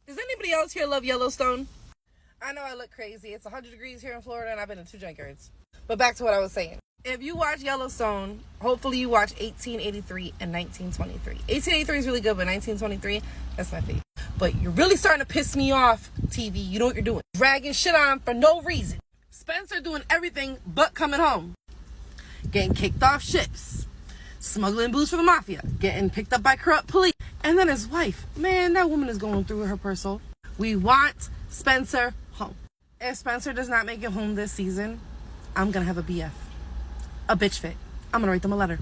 Does anybody else here love Yellowstone? I know I look crazy. It's 100 degrees here in Florida and I've been in 2 junkyards. But back to what I was saying. If you watch Yellowstone, hopefully you watch 1883 and 1923. 1883 is really good, but 1923, that's my favorite. But you're really starting to piss me off, TV. You know what you're doing. Dragging shit on for no reason. Spencer doing everything but coming home. Getting kicked off ships. Smuggling booze for the mafia. Getting picked up by corrupt police. And then his wife. Man, that woman is going through her personal. We want Spencer home. If Spencer does not make it home this season, I'm going to have a BF. A bitch fit. I'm going to write them a letter.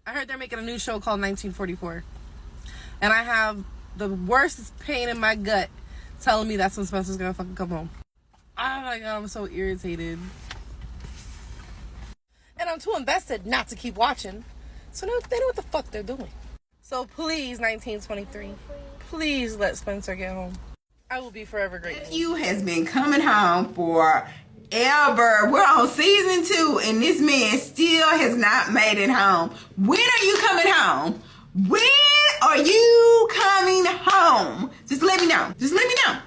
I heard they're making a new show called 1944. And I have the worst pain in my gut telling me that's when Spencer's going to fucking come home. Oh my God, I'm so irritated. And I'm too invested not to keep watching. So now they know what the fuck they're doing. So please, 1923, please let Spencer get home. I will be forever grateful. You has been coming home forever. We're on season 2 and this man still has not made it home. When are you coming home? When are you coming home? Just let me know. Just let me know.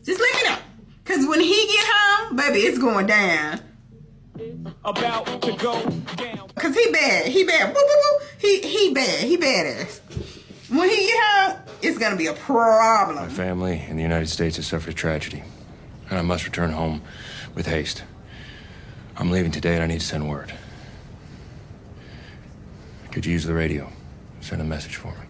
Just let me know. Because when he get home, baby, it's going down. About to go down. Cause he bad. He bad. Woo, woo, woo. He bad. He badass. When he get home, it's gonna be a problem. My family in the United States has suffered tragedy, and I must return home with haste. I'm leaving today, and I need to send word. Could you use the radio? Send a message for me.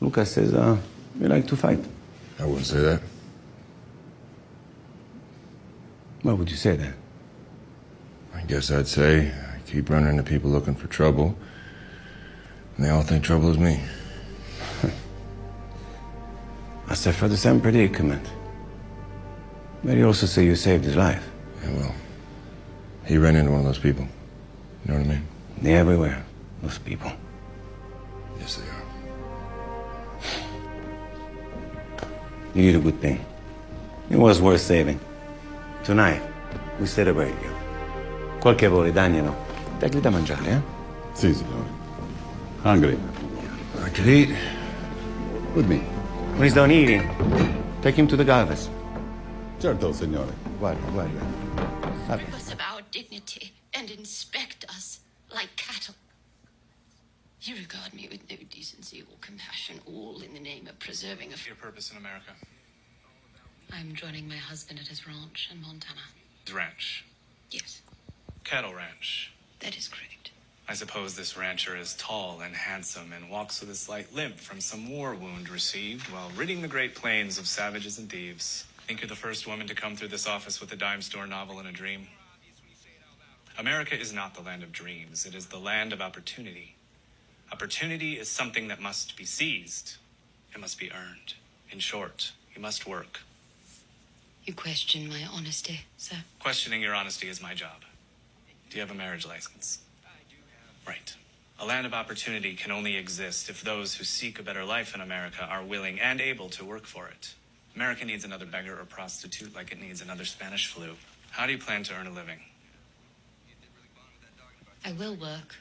Lucas says, you like to fight. I wouldn't say that. Why would you say that? I guess I'd say I keep running into people looking for trouble, and they all think trouble is me. I suffer the same predicament. But you also say you saved his life. Yeah, well, he ran into one of those people. You know what I mean? They're everywhere, those people. Yes, they are. You did a good thing. It was worth saving. Tonight, we celebrate you. Qualche Dagnano. Dagli da mangiare, eh? Sì, signore. Hungry. I could eat. With me. When he's done eating, take him to the Galvez. Certo, signore. Guarda. Strip us of our dignity and inspect us like cattle. You regard me with no decency or compassion, all in the name of preserving Your purpose in America? I'm joining my husband at his ranch in Montana. His ranch. Yes, Cattle ranch. that is correct. I suppose this rancher is tall and handsome and walks with a slight limp from some war wound received while ridding the Great Plains of savages and thieves. Think you're the first woman to come through this office with a dime store novel and a dream? America is not the land of dreams. It is the land of opportunity. Opportunity is something that must be seized. It must be earned. In short, you must work. You question my honesty, sir. Questioning your honesty is my job. Do you have a marriage license? Right. A land of opportunity can only exist if those who seek a better life in America are willing and able to work for it. America needs another beggar or prostitute like it needs another Spanish flu. How do you plan to earn a living? I will work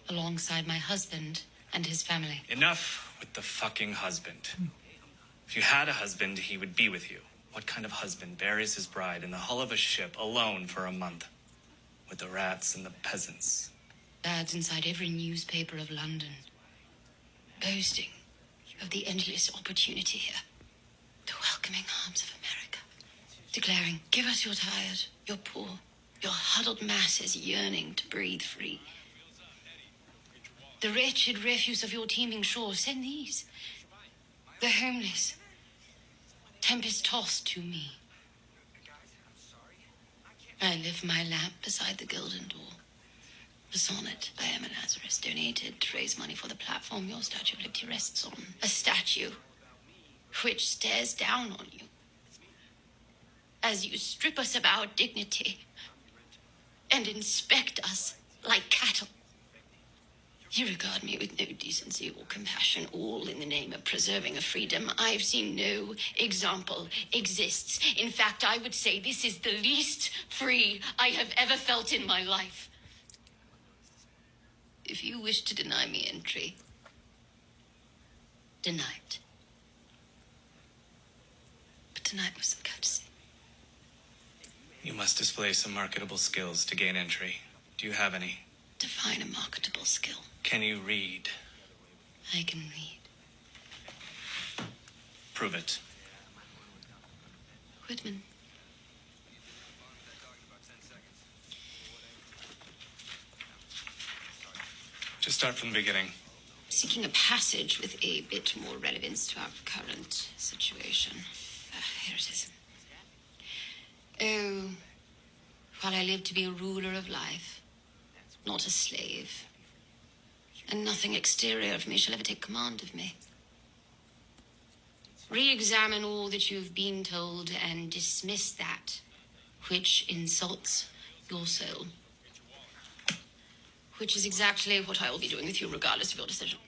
alongside my husband and his family. Enough with the fucking husband. If you had a husband, he would be with you. What kind of husband buries his bride in the hull of a ship alone for a month? With the rats and the peasants. Ads inside every newspaper of London, boasting of the endless opportunity here, the welcoming arms of America, declaring, give us your tired, your poor, your huddled masses yearning to breathe free. The wretched refuse of your teeming shores, send these. The homeless, tempest-tossed to me. I lift my lamp beside the golden door. A sonnet by Emma Lazarus, donated to raise money for the platform your Statue of Liberty rests on. A statue which stares down on you as you strip us of our dignity and inspect us like cattle. You regard me with no decency or compassion, all in the name of preserving a freedom I've seen no example exists. In fact, I would say this is the least free I have ever felt in my life. If you wish to deny me entry, denied. But tonight was some courtesy. You must display some marketable skills to gain entry. Do you have any? Define a marketable skill. Can you read? I can read. Prove it. Whitman. Just start from the beginning. Seeking a passage with a bit more relevance to our current situation. Here it is. Oh, while I live to be a ruler of life, not a slave, and nothing exterior of me shall ever take command of me. Re-examine all that you've been told and dismiss that which insults your soul. Which is exactly what I will be doing with you, regardless of your decision.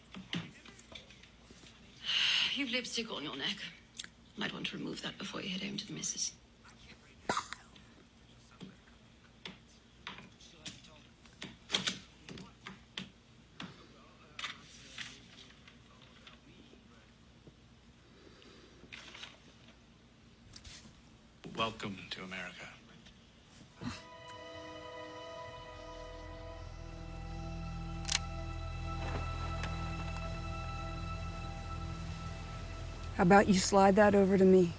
You've lipstick on your neck. Might want to remove that before you head home to the missus. Welcome to America. How about you slide that over to me?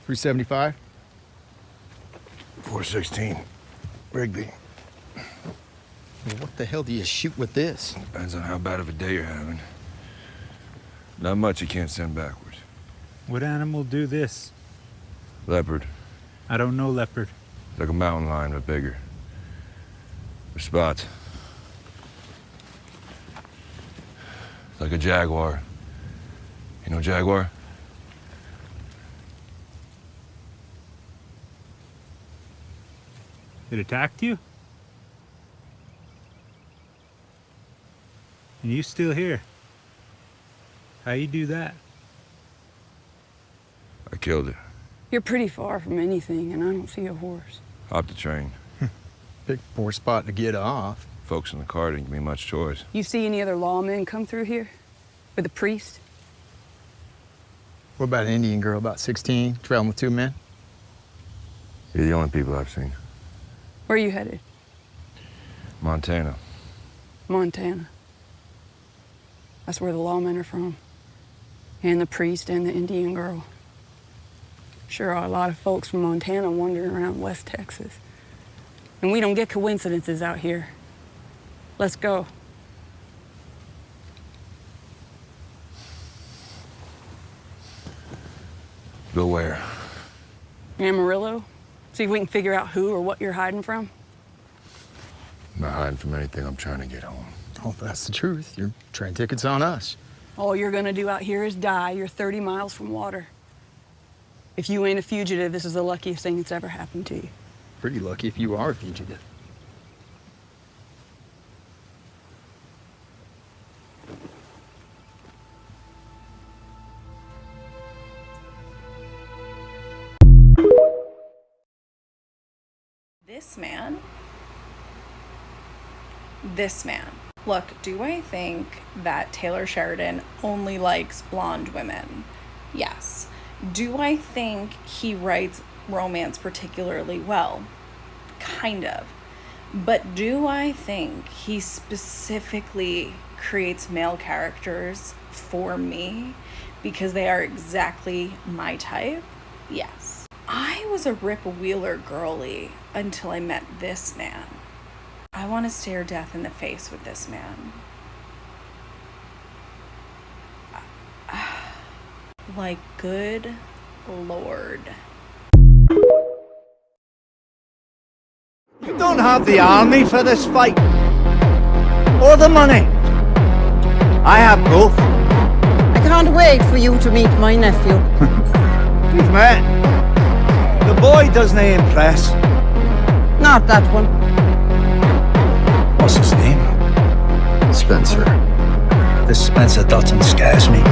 $375. 416. Rigby. Well, what the hell do you shoot with this? Depends on how bad of a day you're having. Not much you can't send backwards. What animal do this? Leopard. I don't know leopard. It's like a mountain lion, but bigger. With spots. It's like a jaguar. You know jaguar? It attacked you? And you still here? How you do that? I killed it. You're pretty far from anything, and I don't see a horse. Hopped the train. Pick a poor spot to get off. Folks in the car didn't give me much choice. You see any other lawmen come through here? With a priest? What about an Indian girl about 16, traveling with two men? You're the only people I've seen. Where are you headed? Montana. Montana. That's where the lawmen are from. And the priest and the Indian girl. Sure are a lot of folks from Montana wandering around West Texas. And we don't get coincidences out here. Let's go. Go where? Amarillo? See if we can figure out who or what you're hiding from. I'm not hiding from anything. I'm trying to get home. Oh, that's the truth. Your train ticket's on us. All you're gonna do out here is die. You're 30 miles from water. If you ain't a fugitive, this is the luckiest thing that's ever happened to you. Pretty lucky if you are a fugitive. This man. Look, do I think that Taylor Sheridan only likes blonde women? Yes. Do I think he writes romance particularly well? Kind of. But do I think he specifically creates male characters for me because they are exactly my type? Yes. I was a Rip Wheeler girly until I met this man. I want to stare death in the face with this man. Like, good Lord. You don't have the army for this fight. Or the money. I have both. I can't wait for you to meet my nephew. We've met. The boy doesn't impress. Not that one. What's his name? Spencer. This Spencer Dutton scares me.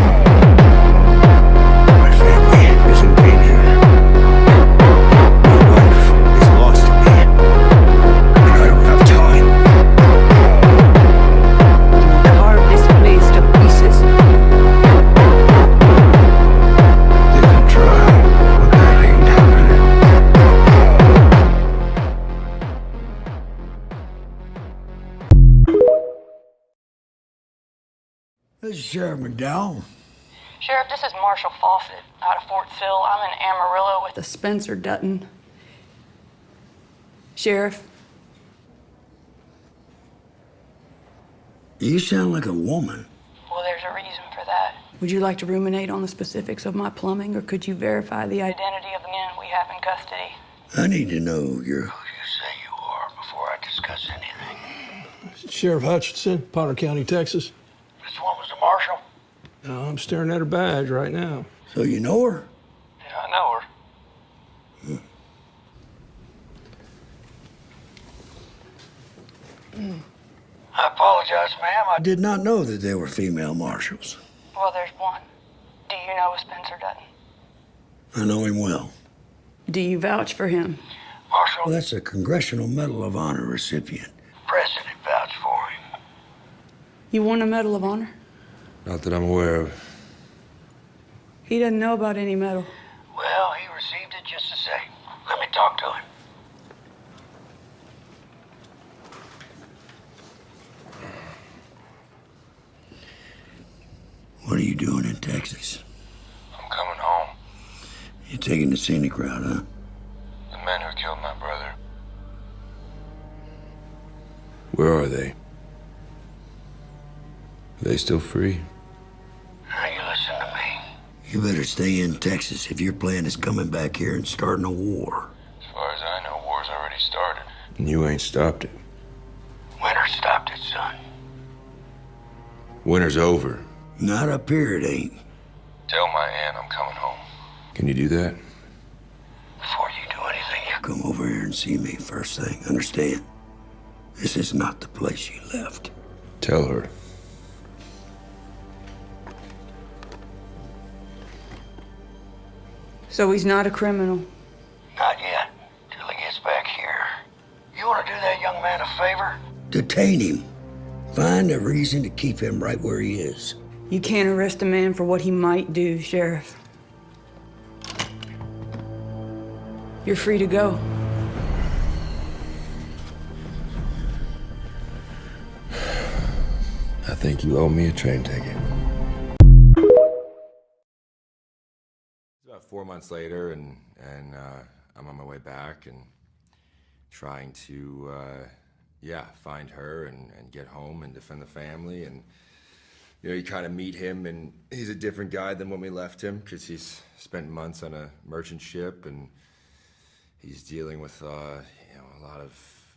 This is Sheriff McDowell. Sheriff, this is Marshall Fawcett out of Fort Sill. I'm in Amarillo with the Spencer Dutton. Sheriff? You sound like a woman. Well, there's a reason for that. Would you like to ruminate on the specifics of my plumbing, or could you verify the identity of the men we have in custody? I need to know who you say you are before I discuss anything. Sheriff Hutchinson, Potter County, Texas. This one was the marshal? No, I'm staring at her badge right now. So you know her? Yeah, I know her. I apologize, ma'am. I did not know that there were female marshals. Well, there's one. Do you know Spencer Dutton? I know him well. Do you vouch for him? Marshal, That's a Congressional Medal of Honor recipient. President vouched for him. You won a Medal of Honor? Not that I'm aware of. He doesn't know about any medal. Well, he received it just the same. Let me talk to him. What are you doing in Texas? I'm coming home. You taking the scenic route, huh? The men who killed my brother. Where are they? Are they still free? Now you listen to me. You better stay in Texas if your plan is coming back here and starting a war. As far as I know, war's already started. And you ain't stopped it. Winter stopped it, son. Winter's over. Not up here, it ain't. Tell my aunt I'm coming home. Can you do that? Before you do anything, you Come over here and see me first thing, understand? This is not the place you left. Tell her. So he's not a criminal? Not yet. Till he gets back here. You want to do that young man a favor? Detain him. Find a reason to keep him right where he is. You can't arrest a man for what he might do, Sheriff. You're free to go. I think you owe me a train ticket. It's about 4 months later, and I'm on my way back and trying to, find her and get home and defend the family. And, you know, you kind of meet him, and he's a different guy than when we left him because he's spent months on a merchant ship, and he's dealing with, a lot of,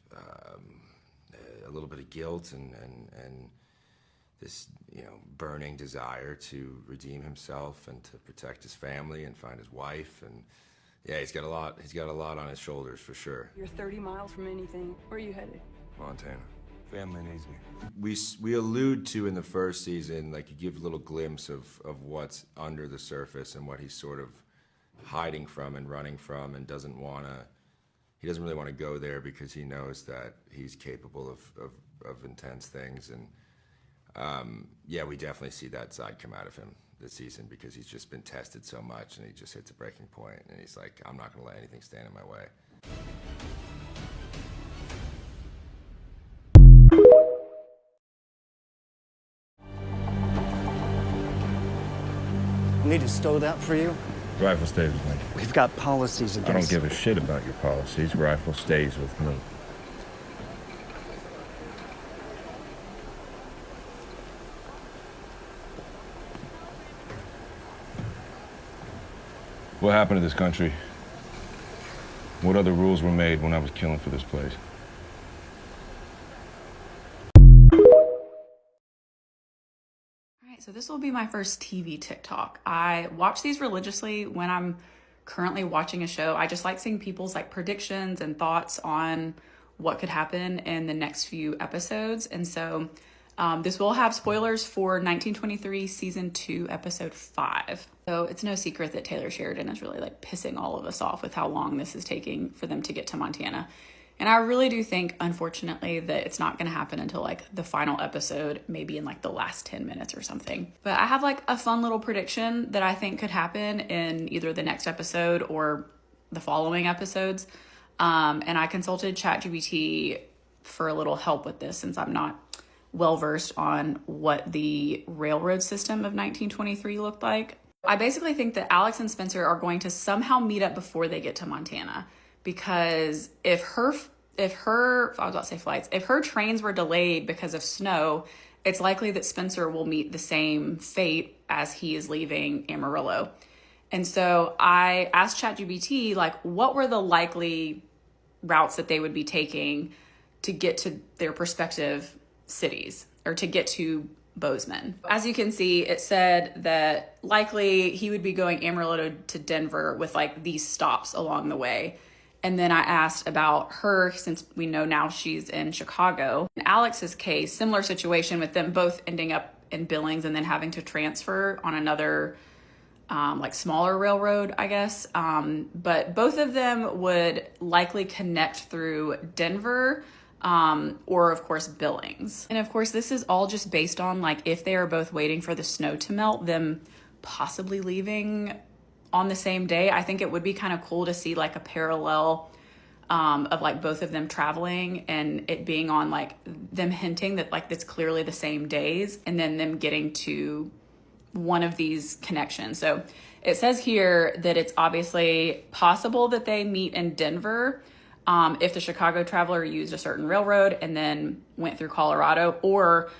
a little bit of guilt and this, burning desire to redeem himself and to protect his family and find his wife. And yeah, he's got a lot on his shoulders for sure. You're 30 miles from anything. Where are you headed? Montana. Family needs me. We allude to in the first season, like you give a little glimpse of what's under the surface and what he's sort of hiding from and running from, and he doesn't really want to go there because he knows that he's capable of intense things. And we definitely see that side come out of him this season because he's just been tested so much and he just hits a breaking point and he's like, I'm not gonna let anything stand in my way. Need to stow that for you? Rifle stays with me. We've got policies against... I don't give a shit about your policies. Rifle stays with me. What happened to this country? What other rules were made when I was killing for this place? So this will be my first TV TikTok. I watch these religiously when I'm currently watching a show. I just like seeing people's predictions and thoughts on what could happen in the next few episodes. And so this will have spoilers for 1923 season 2 episode 5. So it's no secret that Taylor Sheridan is really pissing all of us off with how long this is taking for them to get to Montana. And I really do think, unfortunately, that it's not going to happen until the final episode, maybe in the last 10 minutes or something. But I have a fun little prediction that I think could happen in either the next episode or the following episodes. And I consulted ChatGPT for a little help with this since I'm not well versed on what the railroad system of 1923 looked like. I basically think that Alex and Spencer are going to somehow meet up before they get to Montana, because if her trains were delayed because of snow, it's likely that Spencer will meet the same fate as he is leaving Amarillo. And so I asked ChatGPT, like, what were the likely routes that they would be taking to get to their respective cities, or to get to Bozeman. As you can see, it said that likely he would be going Amarillo to Denver with like these stops along the way. And then I asked about her, since we know now she's in Chicago. In Alex's case, similar situation with them both ending up in Billings and then having to transfer on another like smaller railroad, I guess. But both of them would likely connect through Denver, or of course Billings. And of course, this is all just based on like, if they are both waiting for the snow to melt, them possibly leaving on the same day. I think it would be kind of cool to see like a parallel of like both of them traveling, and it being on like them hinting that like it's clearly the same days, and then them getting to one of these connections. So it says here that it's obviously possible that they meet in Denver, if the Chicago traveler used a certain railroad and then went through Colorado, or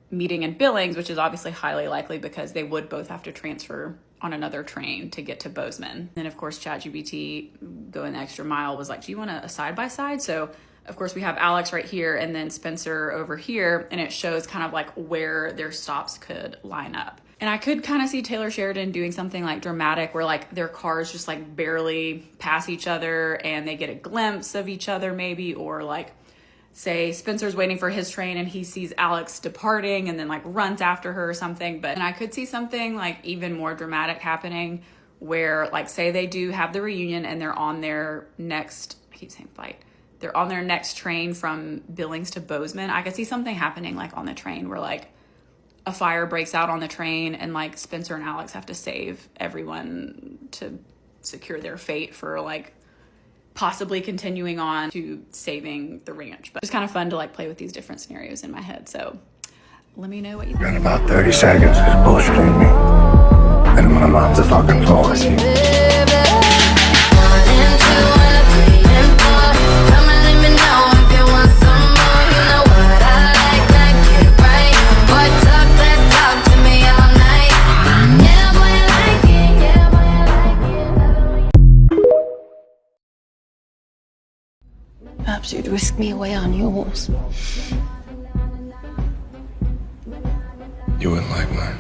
meeting in Billings, which is obviously highly likely because they would both have to transfer on another train to get to Bozeman. And of course, ChatGPT, going the extra mile, was like, do you want a side-by-side? So of course we have Alex right here and then Spencer over here, and it shows kind of like where their stops could line up. And I could kind of see Taylor Sheridan doing something like dramatic where like their cars just like barely pass each other and they get a glimpse of each other maybe, or like say Spencer's waiting for his train and he sees Alex departing and then like runs after her or something. And I could see something like even more dramatic happening where like say they do have the reunion and they're on their next, I keep saying flight, they're on their next train from Billings to Bozeman. I could see something happening like on the train where like a fire breaks out on the train and like Spencer and Alex have to save everyone to secure their fate for like possibly continuing on to saving the ranch. But it's kind of fun to like play with these different scenarios in my head. So let me know what you think. In about 30 seconds, it's bullshitting me. And I'm gonna mop the fucking floor with you. Perhaps you'd whisk me away on yours. You wouldn't like mine.